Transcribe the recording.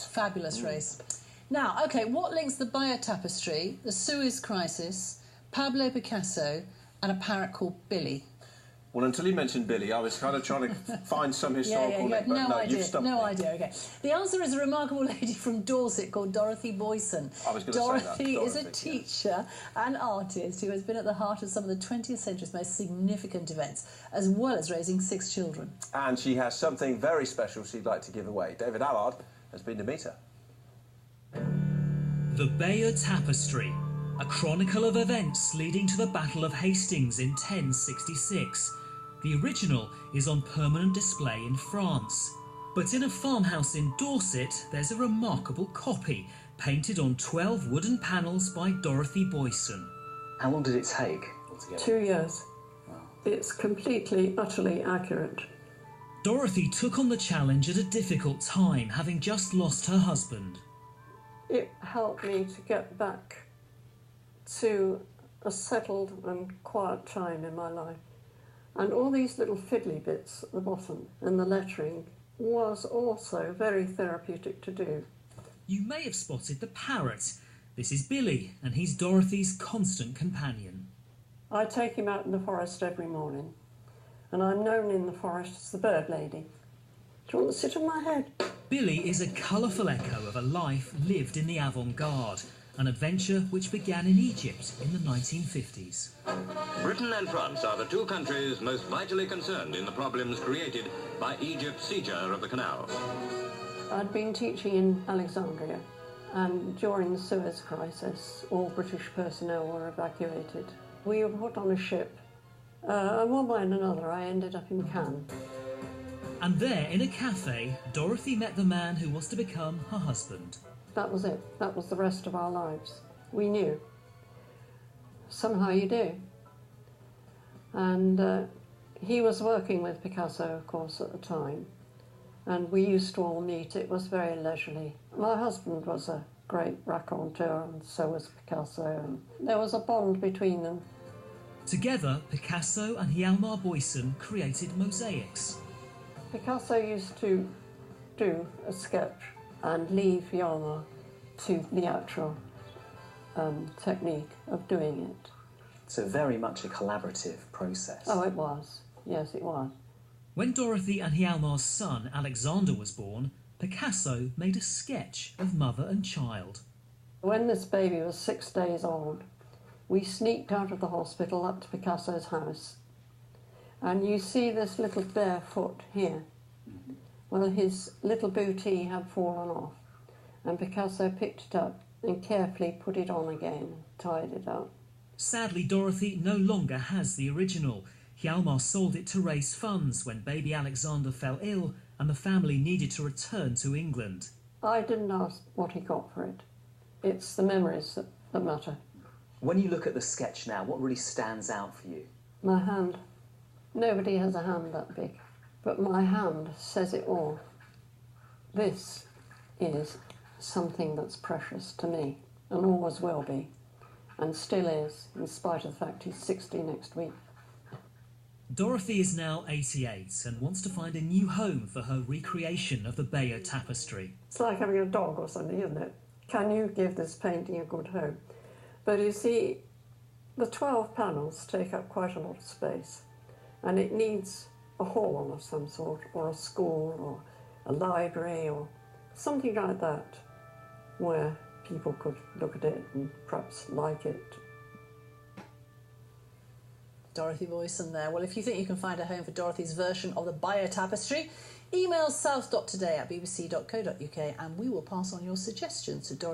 Fabulous race. Now, OK, what links the Bayeux Tapestry, the Suez Crisis, Pablo Picasso and a parrot called Billy? Well, until you mentioned Billy, I was kind of trying to find some historical link, but no, you've stumped me. No idea, OK. The answer is a remarkable lady from Dorset called Dorothy Boyson. I was going to say that. Dorothy is a teacher and artist who has been at the heart of some of the 20th century's most significant events, as well as raising 6 children. And she has something very special she'd like to give away. David Allard has been to meet her. The Bayeux Tapestry, a chronicle of events leading to the Battle of Hastings in 1066. The original is on permanent display in France. But in a farmhouse in Dorset, there's a remarkable copy, painted on 12 wooden panels by Dorothy Boyson. How long did it take altogether? 2 years. Wow. It's completely, utterly accurate. Dorothy took on the challenge at a difficult time, having just lost her husband. It helped me to get back to a settled and quiet time in my life. And all these little fiddly bits at the bottom and the lettering was also very therapeutic to do. You may have spotted the parrot. This is Billy, and he's Dorothy's constant companion. I take him out in the forest every morning, and I'm known in the forest as the bird lady. Do you want to sit on my head? Billy is a colourful echo of a life lived in the avant-garde, an adventure which began in Egypt in the 1950s. Britain and France are the 2 countries most vitally concerned in the problems created by Egypt's seizure of the canal. I'd been teaching in Alexandria, and during the Suez Crisis, all British personnel were evacuated. We were put on a ship, and one way and another I ended up in Cannes. And there, in a cafe, Dorothy met the man who was to become her husband. That was it. That was the rest of our lives. We knew. Somehow you do. And he was working with Picasso, of course, at the time. And we used to all meet. It was very leisurely. My husband was a great raconteur, and so was Picasso. And there was a bond between them. Together, Picasso and Hjalmar Boyson created mosaics. Picasso used to do a sketch and leave Hjalmar to the actual technique of doing it. So very much a collaborative process. Oh, it was. Yes, it was. When Dorothy and Hjalmar's son, Alexander, was born, Picasso made a sketch of mother and child. When this baby was 6 days old, we sneaked out of the hospital up to Picasso's house. And you see this little bare foot here. Well, his little bootie had fallen off, and Picasso picked it up and carefully put it on again, tied it up. Sadly, Dorothy no longer has the original. Hjalmar sold it to raise funds when baby Alexander fell ill and the family needed to return to England. I didn't ask what he got for it. It's the memories that matter. When you look at the sketch now, what really stands out for you? My hand. Nobody has a hand that big, but my hand says it all. This is something that's precious to me, and always will be, and still is, in spite of the fact he's 60 next week. Dorothy is now 88 and wants to find a new home for her recreation of the Bayeux Tapestry. It's like having a dog or something, isn't it? Can you give this painting a good home? But you see, the 12 panels take up quite a lot of space, and it needs a hall of some sort, or a school, or a library, or something like that, where people could look at it and perhaps like it. Dorothy Boyson there. Well, if you think you can find a home for Dorothy's version of the Bayeux Tapestry, email south.today@bbc.co.uk and we will pass on your suggestions to Dorothy.